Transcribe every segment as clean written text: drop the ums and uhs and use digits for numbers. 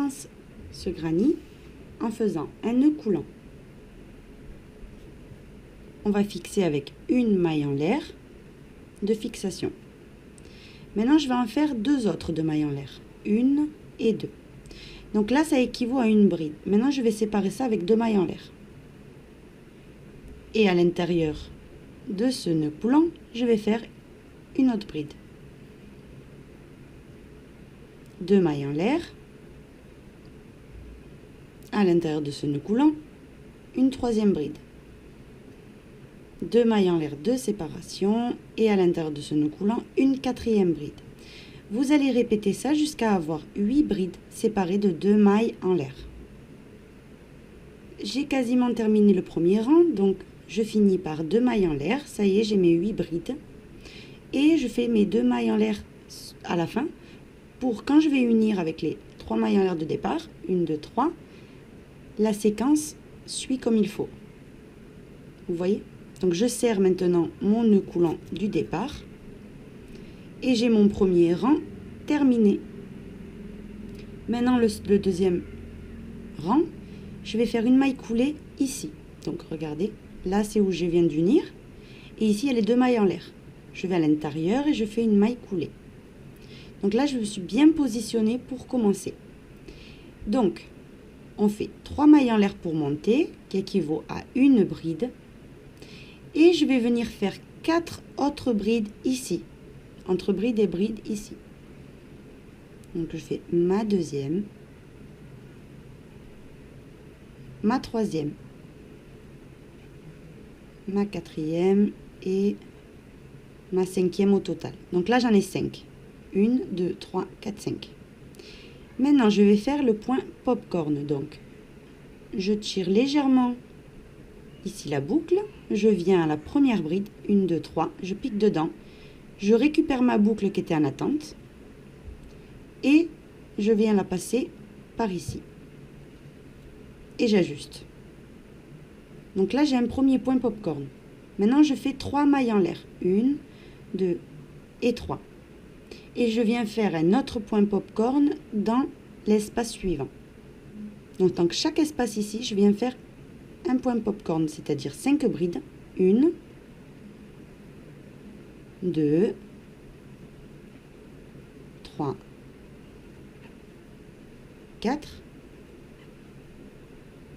commence ce granit en faisant un nœud coulant. On va fixer avec une maille en l'air de fixation. Maintenant, je vais en faire 2 autres de mailles en l'air, 1 et 2. Donc là, ça équivaut à une bride. Maintenant, je vais séparer ça avec 2 mailles en l'air. Et à l'intérieur de ce nœud coulant, je vais faire une autre bride. 2 mailles en l'air. À l'intérieur de ce nœud coulant, une 3e bride. 2 mailles en l'air de séparation et à l'intérieur de ce nœud coulant, une 4e bride. Vous allez répéter ça jusqu'à avoir 8 brides séparées de 2 mailles en l'air. J'ai quasiment terminé le premier rang, donc je finis par 2 mailles en l'air. Ça y est, j'ai mes 8 brides. Et je fais mes 2 mailles en l'air à la fin pour quand je vais unir avec les 3 mailles en l'air de départ, 1, 2, 3, la séquence suit comme il faut. Vous voyez? Donc je serre maintenant mon nœud coulant du départ et j'ai mon premier rang terminé. Maintenant le deuxième rang, je vais faire une maille coulée ici. Donc regardez, là c'est où je viens d'unir et ici il y a les 2 mailles en l'air. Je vais à l'intérieur et je fais une maille coulée. Donc là je me suis bien positionnée pour commencer. Donc on fait 3 mailles en l'air pour monter qui équivaut à une bride. Et je vais venir faire 4 autres brides ici. Entre bride et bride ici. Donc je fais ma 2e. Ma 3e. Ma 4e et ma 5e au total. Donc là j'en ai 5. 1, 2, 3, 4, 5. Maintenant je vais faire le point popcorn. Donc je tire légèrement ici la boucle, je viens à la première bride, 1, 2, 3, je pique dedans, je récupère ma boucle qui était en attente et je viens la passer par ici et j'ajuste. Donc là j'ai un premier point popcorn. Maintenant je fais 3 mailles en l'air, 1, 2 et 3 et je viens faire un autre point popcorn dans l'espace suivant. Donc dans chaque espace ici je viens faire un point popcorn, c'est-à-dire 5 brides, 1, 2, 3, 4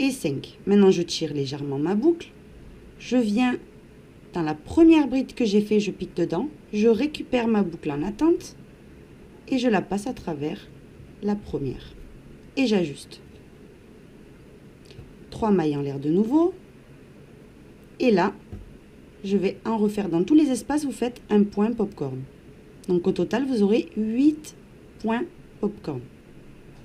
et 5. Maintenant je tire légèrement ma boucle, je viens dans la première bride que j'ai fait, je pique dedans, je récupère ma boucle en attente et je la passe à travers la première et j'ajuste. 3 mailles en l'air de nouveau et là je vais en refaire dans tous les espaces. Vous faites un point popcorn, donc au total vous aurez 8 points popcorn.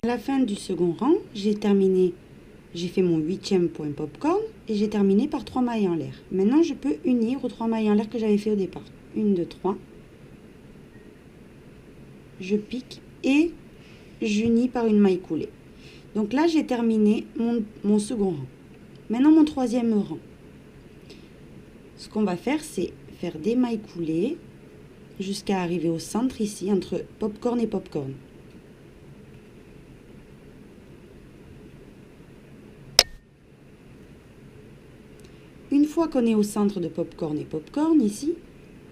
À la fin du second rang, j'ai fait mon 8e point popcorn et j'ai terminé par 3 mailles en l'air. Maintenant je peux unir aux 3 mailles en l'air que j'avais fait au départ. 1, 2, 3, je pique et j'unis par une maille coulée. Donc là, j'ai terminé mon second rang. Maintenant, mon 3e rang. Ce qu'on va faire, c'est faire des mailles coulées jusqu'à arriver au centre ici, entre popcorn et popcorn. Une fois qu'on est au centre de popcorn et popcorn, ici,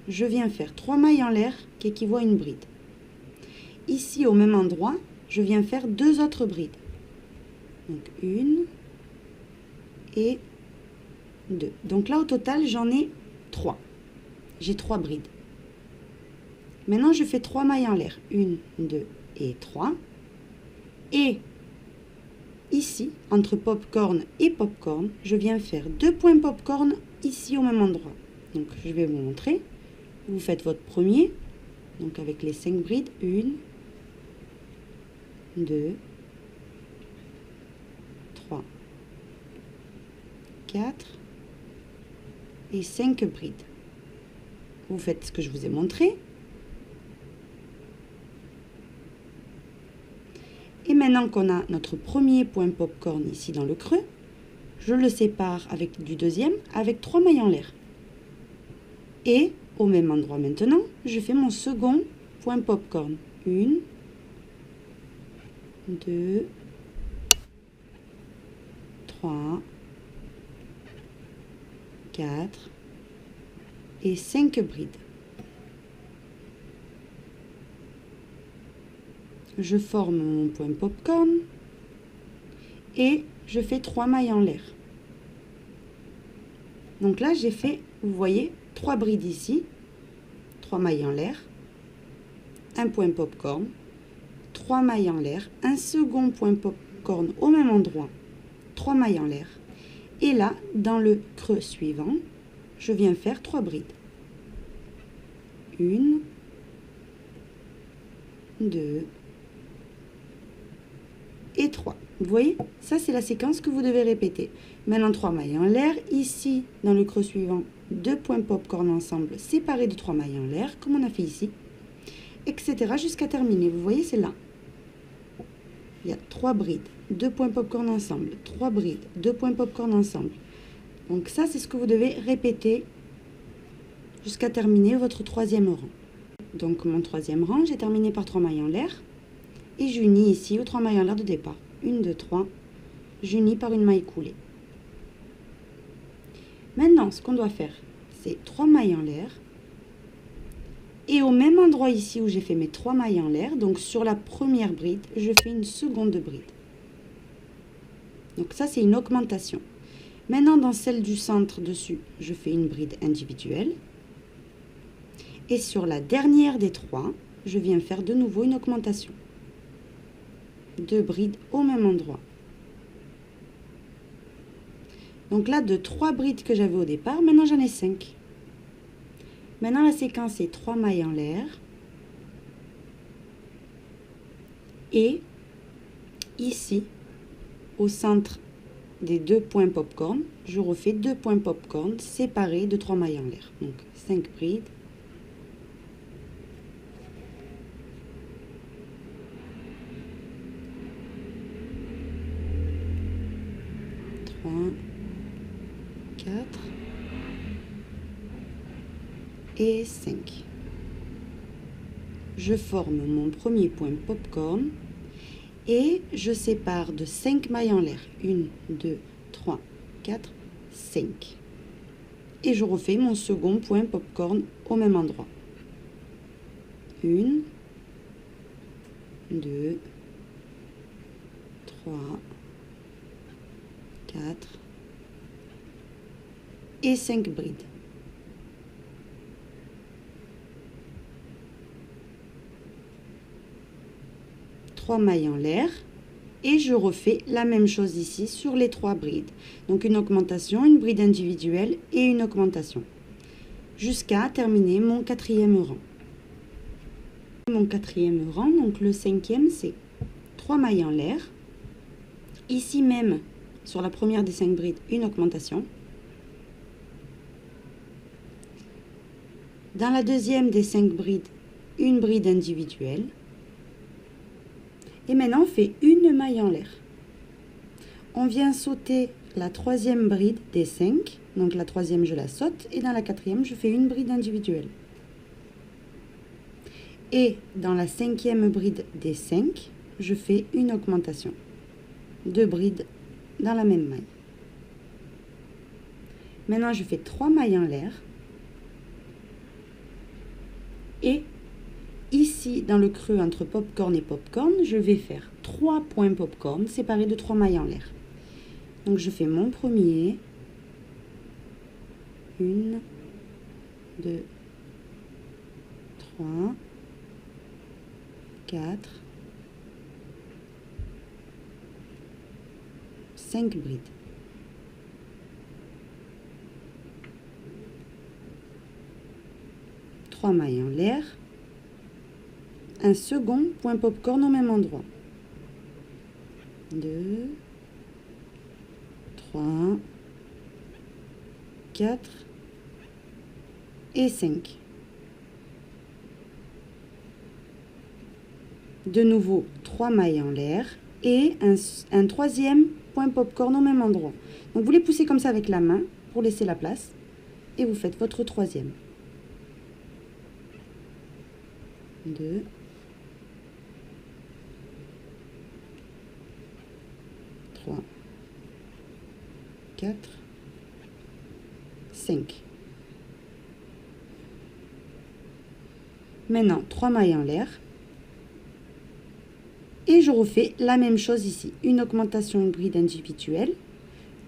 je viens faire 3 mailles en l'air qui équivaut à une bride. Ici, au même endroit, je viens faire 2 autres brides. Donc 1 et 2. Donc là au total j'en ai 3. J'ai 3 brides. Maintenant je fais 3 mailles en l'air. 1, 2 et 3. Et ici, entre popcorn et popcorn, je viens faire 2 points popcorn ici au même endroit. Donc je vais vous montrer. Vous faites votre premier. Donc avec les 5 brides. 1, 2, 3, 4 et 5 brides. Vous faites ce que je vous ai montré. Et maintenant qu'on a notre premier point popcorn ici dans le creux, je le sépare avec du deuxième avec 3 mailles en l'air. Et au même endroit maintenant, je fais mon second point popcorn. 1, 2, 3, 4 et 5 brides. Je forme mon point popcorn et je fais 3 mailles en l'air. Donc là, j'ai fait, vous voyez, 3 brides ici, 3 mailles en l'air, un point popcorn, 3 mailles en l'air, un second point popcorn au même endroit, 3 mailles en l'air. Et là, dans le creux suivant, je viens faire 3 brides. 1, 2 et 3. Vous voyez, ça c'est la séquence que vous devez répéter. Maintenant 3 mailles en l'air, ici dans le creux suivant, 2 points popcorn ensemble séparés de 3 mailles en l'air, comme on a fait ici, etc. jusqu'à terminer. Vous voyez, c'est là. Il y a 3 brides, 2 points popcorn ensemble, 3 brides, 2 points popcorn ensemble. Donc ça, c'est ce que vous devez répéter jusqu'à terminer votre troisième rang. Donc mon troisième rang, j'ai terminé par 3 mailles en l'air et j'unis ici aux 3 mailles en l'air de départ. 1, 2, 3, j'unis par une maille coulée. Maintenant, ce qu'on doit faire, c'est 3 mailles en l'air. Et au même endroit ici où j'ai fait mes 3 mailles en l'air, donc sur la première bride, je fais une seconde bride. Donc ça, c'est une augmentation. Maintenant, dans celle du centre dessus, je fais une bride individuelle. Et sur la dernière des 3, je viens faire de nouveau une augmentation. 2 brides au même endroit. Donc là, de 3 brides que j'avais au départ, maintenant j'en ai 5. Maintenant, la séquence est 3 mailles en l'air. Et ici, au centre des 2 points popcorn, je refais 2 points popcorn séparés de 3 mailles en l'air. Donc 5 brides. Trois, 4 et 5. Je forme mon premier point popcorn et je sépare de 5 mailles en l'air. 1, 2, 3, 4, 5. Et je refais mon second point popcorn au même endroit. 1, 2, 3, 4 et 5 brides. Trois mailles en l'air et je refais la même chose ici sur les 3 brides. Donc une augmentation, une bride individuelle et une augmentation jusqu'à terminer mon quatrième rang. Mon quatrième rang, donc le cinquième, c'est 3 mailles en l'air. Ici même, sur la première des 5 brides, une augmentation. Dans la deuxième des 5 brides, une bride individuelle. Et maintenant, on fait une maille en l'air. On vient sauter la troisième bride des 5. Donc la troisième, je la saute. Et dans la quatrième, je fais une bride individuelle. Et dans la cinquième bride des 5, je fais une augmentation. 2 brides dans la même maille. Maintenant, je fais 3 mailles en l'air. Et ici, dans le creux entre popcorn et popcorn, je vais faire 3 points popcorn séparés de 3 mailles en l'air. Donc, je fais mon premier. 1, 2, 3, 4, 5 brides. Trois mailles en l'air. Un second point popcorn au même endroit. 2, 3, 4 et 5. De nouveau 3 mailles en l'air et un troisième point popcorn au même endroit. Donc vous les poussez comme ça avec la main pour laisser la place et vous faites votre troisième. 2, 3, 4, 5. Maintenant, 3 mailles en l'air. Et je refais la même chose ici. Une augmentation, une bride individuelle,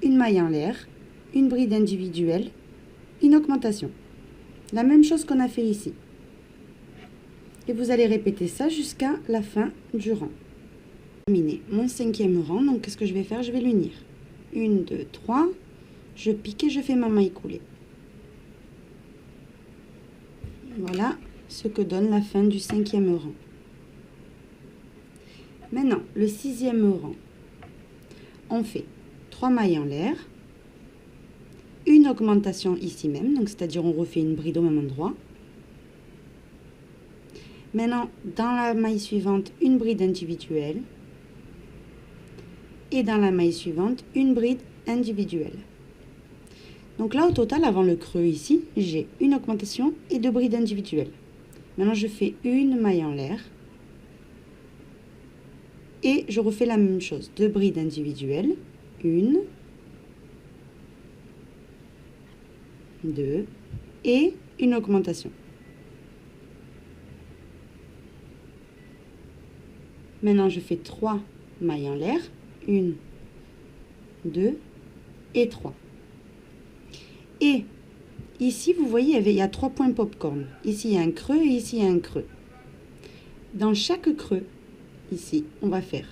une maille en l'air, une bride individuelle, une augmentation. La même chose qu'on a fait ici. Et vous allez répéter ça jusqu'à la fin du rang. Terminé mon 5e rang, donc qu'est-ce que je vais faire? Je vais l'unir. 1, 2, 3, je pique et je fais ma maille coulée. Voilà ce que donne la fin du 5e rang. Maintenant, le 6e rang, on fait 3 mailles en l'air, une augmentation ici même, donc c'est-à-dire on refait une bride au même endroit. Maintenant, dans la maille suivante, une bride individuelle. Et dans la maille suivante, une bride individuelle. Donc là, au total, avant le creux ici, j'ai une augmentation et 2 brides individuelles. Maintenant, je fais une maille en l'air. Et je refais la même chose. 2 brides individuelles. 1, 2 et une augmentation. Maintenant, je fais 3 mailles en l'air. 1, 2 et 3. Et ici, vous voyez, il y a 3 points popcorn. Ici, il y a un creux et ici, il y a un creux. Dans chaque creux, ici, on va faire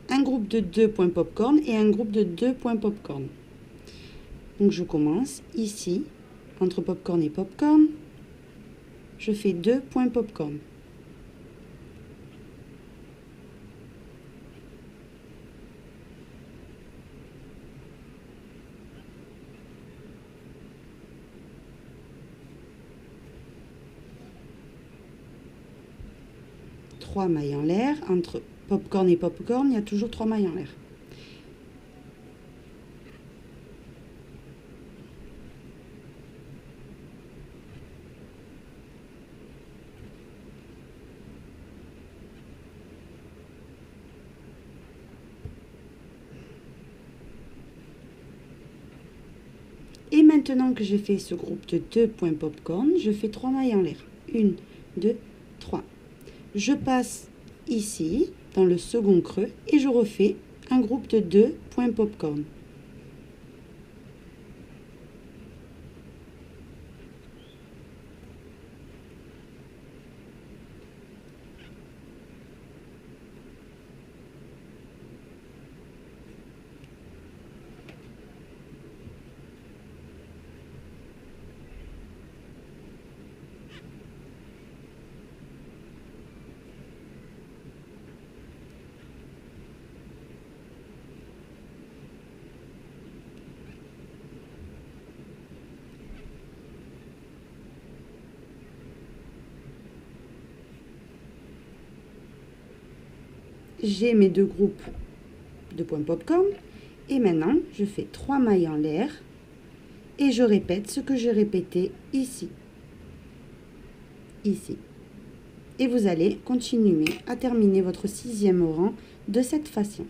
un groupe de 2 points popcorn et un groupe de 2 points popcorn. Donc, je commence ici, entre popcorn et popcorn. Je fais 2 points popcorn. Trois mailles en l'air, entre popcorn et popcorn, il y a toujours 3 mailles en l'air. Et maintenant que j'ai fait ce groupe de 2 points popcorn, je fais 3 mailles en l'air. 1, 2, 3. Je passe ici, dans le second creux, et je refais un groupe de 2 points popcorn. J'ai mes 2 groupes de points popcorn et maintenant je fais 3 mailles en l'air et je répète ce que j'ai répété ici, et vous allez continuer à terminer votre 6e rang de cette façon.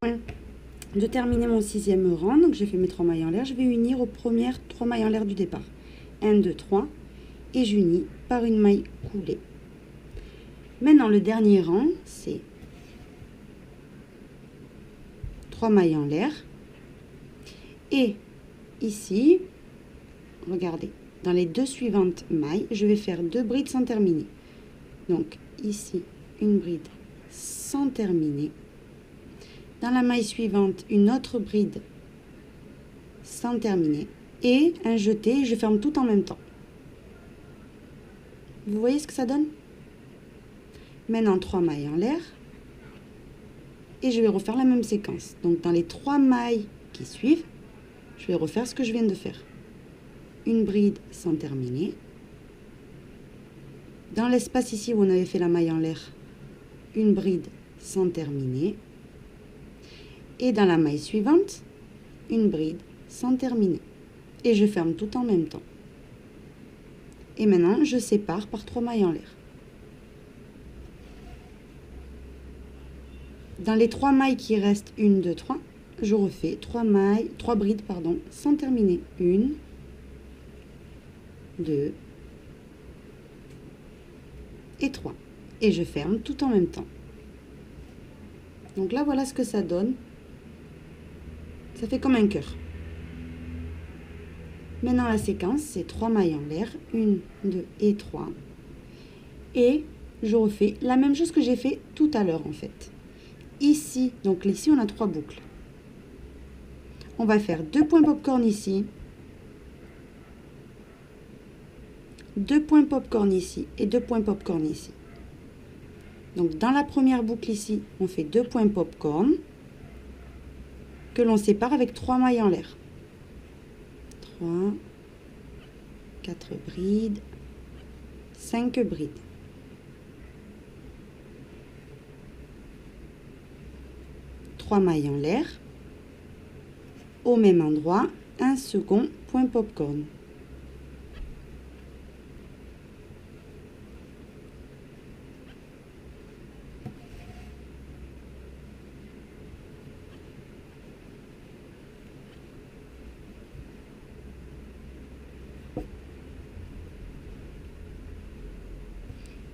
De terminer mon 6e rang, donc j'ai fait mes 3 mailles en l'air, je vais unir aux premières 3 mailles en l'air du départ. 1, 2, 3 et j'unis par une maille coulée. Maintenant, le dernier rang, c'est 3 mailles en l'air. Et ici, regardez, dans les 2 suivantes mailles, je vais faire 2 brides sans terminer. Donc, ici, une bride sans terminer. Dans la maille suivante, une autre bride sans terminer. Et un jeté, je ferme tout en même temps. Vous voyez ce que ça donne ? Maintenant, 3 mailles en l'air. Et je vais refaire la même séquence. Donc, dans les 3 mailles qui suivent, je vais refaire ce que je viens de faire. Une bride sans terminer. Dans l'espace ici où on avait fait la maille en l'air, une bride sans terminer. Et dans la maille suivante, une bride sans terminer. Et je ferme tout en même temps. Et maintenant, je sépare par 3 mailles en l'air. Dans les 3 mailles qui restent, 1, 2, 3, je refais 3 brides pardon, sans terminer. 1, 2 et 3. Et je ferme tout en même temps. Donc là, voilà ce que ça donne. Ça fait comme un cœur. Maintenant, la séquence, c'est 3 mailles en l'air. 1, 2 et 3. Et je refais la même chose que j'ai fait tout à l'heure, en fait. Ici, donc ici, on a 3 boucles. On va faire 2 points popcorn ici. 2 points popcorn ici et 2 points popcorn ici. Donc, dans la première boucle ici, on fait 2 points popcorn que l'on sépare avec 3 mailles en l'air. 3, 4 brides, 5 brides. Trois mailles en l'air. Au même endroit, un second point popcorn.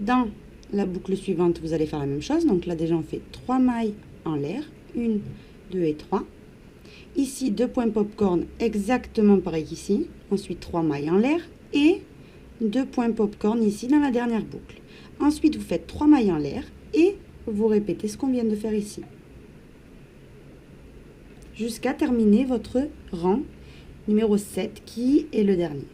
Dans la boucle suivante, vous allez faire la même chose. Donc là, déjà, on fait 3 mailles en l'air. 1, 2 et 3. Ici, 2 points popcorn, exactement pareil qu'ici. Ensuite, 3 mailles en l'air et 2 points popcorn ici dans la dernière boucle. Ensuite, vous faites 3 mailles en l'air et vous répétez ce qu'on vient de faire ici. Jusqu'à terminer votre rang numéro 7 qui est le dernier.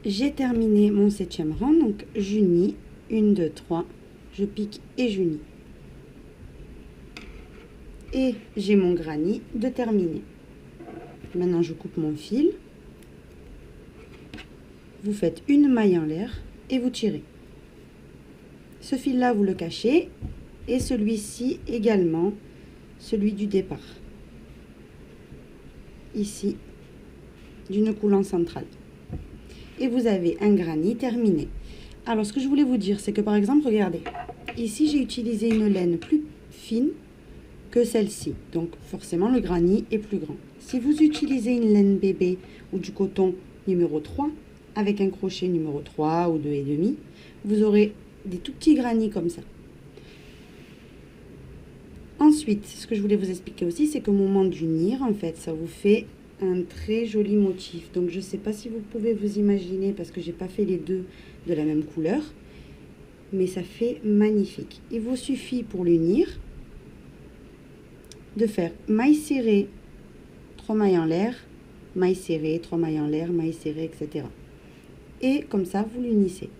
J'ai terminé mon 7e rang, donc j'unis, 1, 2, 3, je pique et j'unis. Et j'ai mon granny de terminer. Maintenant, je coupe mon fil. Vous faites une maille en l'air et vous tirez. Ce fil-là, vous le cachez et celui-ci également, celui du départ. Ici, d'une coulante centrale. Et vous avez un granny terminé. Alors, ce que je voulais vous dire, c'est que par exemple, regardez, ici, j'ai utilisé une laine plus fine que celle-ci. Donc, forcément, le granny est plus grand. Si vous utilisez une laine bébé ou du coton numéro 3, avec un crochet numéro 3 ou 2,5, vous aurez des tout petits granny comme ça. Ensuite, ce que je voulais vous expliquer aussi, c'est qu'au moment d'unir, en fait, ça vous fait un très joli motif. Donc, je ne sais pas si vous pouvez vous imaginer, parce que j'ai pas fait les deux de la même couleur, mais ça fait magnifique. Il vous suffit pour l'unir de faire maille serrée, 3 mailles en l'air, maille serrée, 3 mailles en l'air, maille serrée, etc. Et comme ça, vous l'unissez.